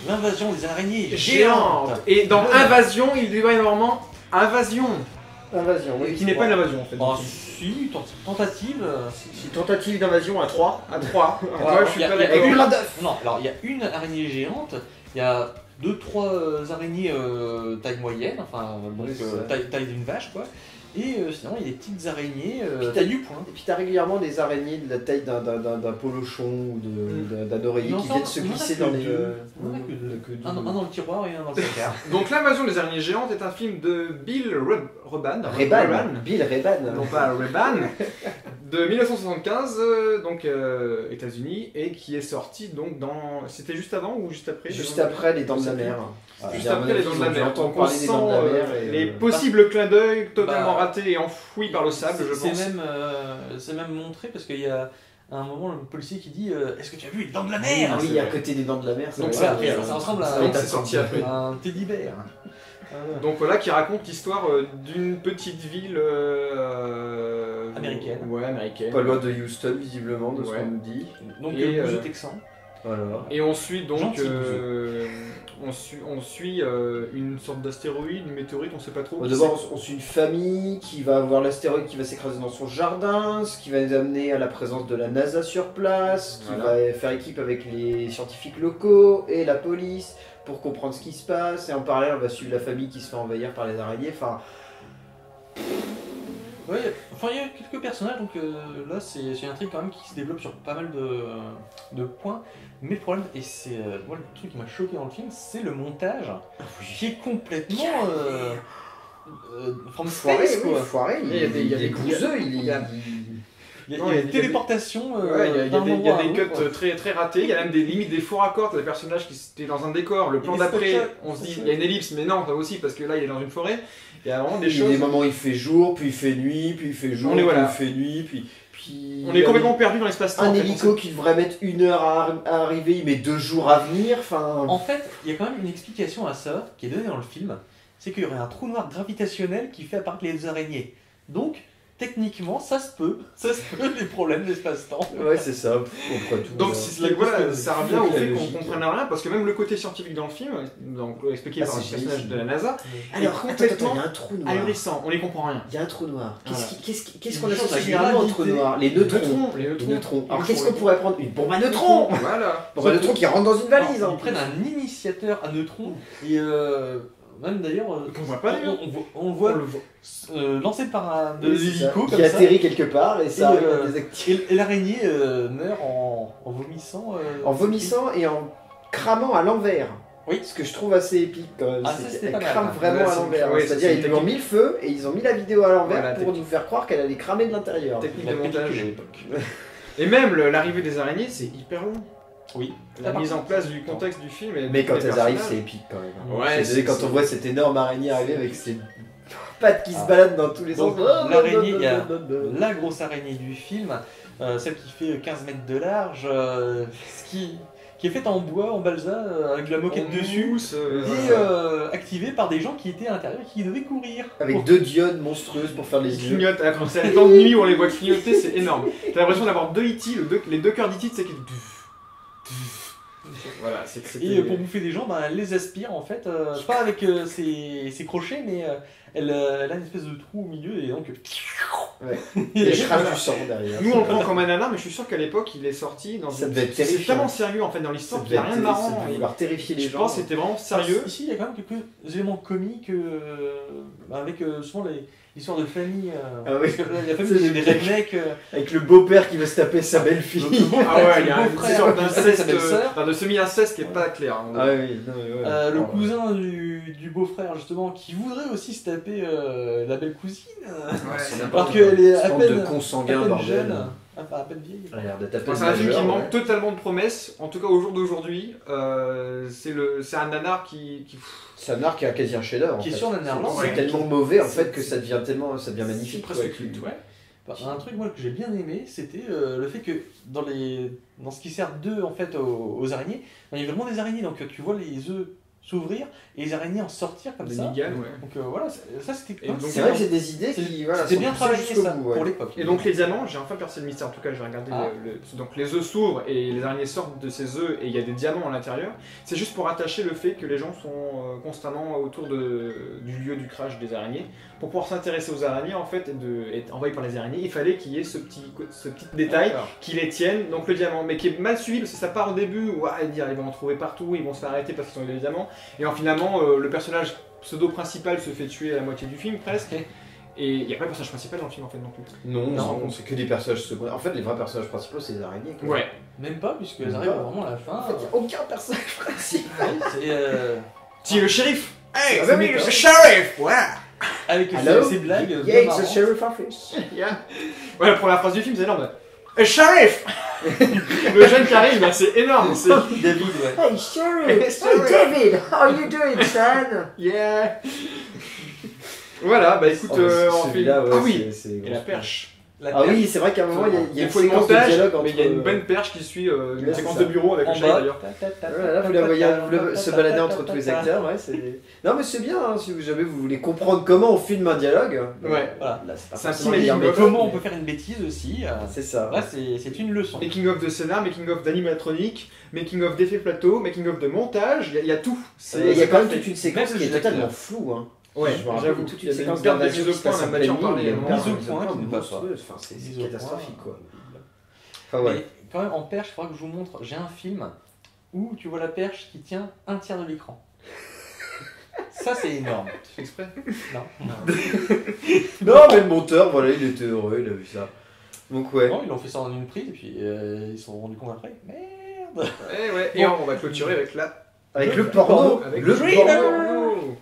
L'invasion des araignées géantes. Et dans Invasion, il doit y avoir vraiment Invasion. Invasion, oui. Qui n'est pas une invasion en fait. Oh, si, tentative. Si tentative d'invasion à 3. À 3. Moi je suis pas d'accord. Non, alors il y a une araignée géante, il y a 2-3 araignées taille moyenne, enfin donc, taille d'une vache quoi. Et sinon il y a des petites araignées taille du poing. Et puis t'as régulièrement des araignées de la taille d'un polochon ou d'un oreiller qui viennent se glisser dans les... Un dans le tiroir et un dans le placard. Donc L'invasion des araignées géantes est un film de Bill Reban. Bill Reban. Non pas Reban. De 1975, donc États-Unis, et qui est sorti donc dans... C'était juste avant ou juste après? Juste après Les Dents de la Mer. Juste après Les Dents de la Mer. Donc on sent les possibles clins d'œil totalement ratés et enfouis par le sable, je pense. C'est même montré parce qu'il y a un moment le policier qui dit est-ce que tu as vu Les Dents de la Mer? Oui, à côté des Dents de la Mer. Donc ça ressemble à un teddy bear. Donc voilà, qui raconte l'histoire d'une petite ville américaine. Ouais, américaine. Pas loin de Houston, visiblement, de ce qu'on nous dit. Donc le bouseux texan. Voilà. Et on suit donc on suit une sorte d'astéroïde, une météorite, on sait pas trop. D'abord, on suit une famille qui va avoir l'astéroïde qui va s'écraser dans son jardin, ce qui va nous amener à la présence de la NASA sur place, qui va faire équipe avec les scientifiques locaux et la police pour comprendre ce qui se passe. Et en parallèle, on va suivre la famille qui se fait envahir par les araignées. Enfin, ouais, enfin il y a quelques personnages, donc là c'est une intrigue quand même qui se développe sur pas mal de points. Mais le problème, et c'est moi le truc qui m'a choqué dans le film, c'est le montage qui est complètement from space quoi. Foiré, il y a des bouseux, il y a des téléportations. Il y a des cuts très ratés, il y a même des limites des faux raccords, t'as des personnages qui étaient dans un décor, le plan d'après, on se dit il y a une ellipse, mais non, ça aussi parce que là il est dans une forêt. Il y a vraiment des choses. Il y a des moments où il fait jour, puis il fait nuit, puis il fait jour, puis il fait nuit, puis on est complètement perdu dans l'espace-temps. Un hélico qui devrait mettre 1 heure à arriver, il met 2 jours à venir. En fait, il y a quand même une explication à ça qui est donnée dans le film, c'est qu'il y aurait un trou noir gravitationnel qui fait apparaître les araignées. Donc, techniquement, ça se peut les problèmes d'espace-temps. Ouais, c'est ça. Donc voilà, ça revient au fait qu'on comprenne rien, parce que même le côté scientifique dans le film, donc expliqué par un personnage de la NASA, alors complètement ahurissant, on n'y comprend rien. Il y a un trou noir. Qu'est-ce qu'on associe généralement au trou noir? Les neutrons. Alors qu'est-ce qu'on pourrait prendre? Une bombe à neutrons. Voilà. Bombe à neutrons qui rentre dans une valise. Ils prennent un initiateur à neutrons et même d'ailleurs, on le voit lancé par un hélico qui atterrit quelque part et ça arrive à désactiver. Et l'araignée meurt en vomissant. En vomissant et en cramant à l'envers. Oui. Ce que je trouve assez épique quand même. Elle crame vraiment à l'envers. Ouais, c'est-à-dire ils lui ont mis le feu et ils ont mis la vidéo à l'envers pour nous faire croire qu'elle allait cramer de l'intérieur. Technique de montage. Et même l'arrivée des araignées, c'est hyper long. Oui. La mise en place du contexte du film. Mais quand elles arrivent, c'est épique quand même. Ouais, quand on voit cette énorme araignée arriver avec ses pattes qui se baladent dans tous les sens. L'araignée, il y a la grosse araignée du film, celle qui fait 15 mètres de large, qui est faite en bois, en balsa, avec de la moquette dessus, et activée par des gens qui étaient à l'intérieur et qui devaient courir. Avec 2 diodes monstrueuses pour faire les yeux. Clignotent, quand c'est le temps de nuit où on les voit clignoter, c'est énorme. T'as l'impression d'avoir 2 E.T., les 2 cœurs d'E.T., c'est qui... Voilà, et pour bouffer des gens, elle les aspire en fait, pas avec ses crochets, mais elle a une espèce de trou au milieu et donc. Ouais. Et je crame du sang derrière. Nous on le prend comme un anard, mais je suis sûr qu'à l'époque il est sorti dans ça devait être terrifiant. C'est tellement sérieux en fait dans l'histoire qu'il n'y a rien de marrant. Il va terrifier les gens. Je pense que c'était vraiment sérieux. Ici il y a quand même quelques éléments comiques avec souvent Histoire de famille. Ah oui. Parce que la famille, c'est des rednecks. Avec le beau-père qui veut se taper sa belle-fille. Ah ouais, il y a une beau-frère, sorte sa d'inceste, belle-sœur. de semi-inceste qui est pas clair. Hein. Ah oui, non mais ouais. Le cousin du beau-frère, justement, qui voudrait aussi se taper la belle cousine. C'est Alors n'importe qu'elle est à quoi. peine, de consanguin, à peine bordel. jeune, enfin à peine vieille. Elle a l'air de taper C'est un film qui majeur, manque ouais. totalement de promesses, en tout cas au jour d'aujourd'hui. C'est un nanar qui... C'est un art qui a quasi un chef-d'œuvre. Qui est en fait. sur Nanarland, C'est ouais. tellement mauvais en fait que ça devient magnifique. presque quoi. culte, ouais. Un truc moi que j'ai bien aimé, c'était le fait que dans ce qui sert d'œufs en fait aux araignées, il y a vraiment des araignées, donc tu vois les œufs s'ouvrir et les araignées en sortir comme Des ça. migales, ouais. Donc voilà, ça c'était. Et donc, C'est vrai que c'est des idées qui voilà, c'était sont bien poussées travaillé jusqu'au ça bout, ouais. pour l'époque. Et donc les diamants, j'ai enfin percé le mystère, en tout cas j'ai regardé Ah. donc les œufs s'ouvrent et les araignées sortent de ces œufs et il y a des diamants à l'intérieur. C'est juste pour attacher le fait que les gens sont constamment autour du lieu du crash des araignées. Pour pouvoir s'intéresser aux araignées en fait et être envahi par les araignées, il fallait qu'il y ait ce petit détail qui les tienne, donc le diamant, mais qui est mal suivi parce que ça part au début où ils vont en trouver partout, ils vont se faire arrêter parce qu'ils ont eu des diamants, et finalement le personnage pseudo principal se fait tuer à la moitié du film presque. Et il n'y a pas de personnage principal dans le film en fait non plus. Non, c'est que des personnages secondaires. En fait, les vrais personnages principaux, c'est les araignées. Quoi. Ouais. Même pas, puisqu'elles arrivent vraiment à la fin. En fait, il n'y a aucun personnage principal. C'est Si, le shérif. Hey, Ah, oui, le shérif. Ouais. avec Hello? ces blagues. bien Yeah, it's marrantes. the sheriff office. Yeah. Ouais, la première phrase du film, c'est énorme. Hey, shérif. Le jeune qui arrive, bah, c'est énorme. C'est David, ouais. Hey, sheriff! Hey, David! How are you doing, son? yeah. Voilà, bah écoute, on fait. Celui-là, ouais, Ah oui. c'est Et la perche. La Ah perche. oui, c'est vrai qu'à un moment, il y a Il une faut le séquence de montage, dialogue entre... mais il y a une bonne perche qui suit une Ouais, séquence c'est de ça. bureau avec En le chat bas. d'ailleurs. Voilà, vous la voyez se balader entre tous les acteurs, ouais, c'est... Non mais c'est bien, hein, si jamais vous voulez comprendre comment on filme un dialogue. Ouais. Voilà. Là, c'est pas C'est un forcément petit lire making of. méthode, Comment on mais- peut faire une bêtise aussi. C'est ça. Là, c'est une leçon. Making of de scénar, making of d'animatronique, making of d'effets plateau, making of de montage, il y a tout. Il y a quand même parfait. toute une séquence Même qui est le totalement acteur. floue. Hein. Ouais, Je me rappelle j'avoue, toute il y une a une séquence perte de d'arnation mise au qui point, passe on a en Mathieu en pleine parlait. ligne, hein. il y a une Mise au perte point de qui ne passe pas. monstrueuse, enfin, c'est Mise au catastrophique point. quoi. Enfin ouais. Mais quand même, en perche, il faudra que je vous montre. J'ai un film où tu vois la perche qui tient un tiers de l'écran. Ça, c'est énorme. Tu fais exprès? Non. Non mais le monteur, voilà, il était heureux, il a vu ça. Donc ouais. Non, ils l'ont fait ça en une prise et puis ils se sont rendus compte après. Merde. Ouais, ouais. Et on va clôturer avec la. Avec le porno, Avec le le porno. porno.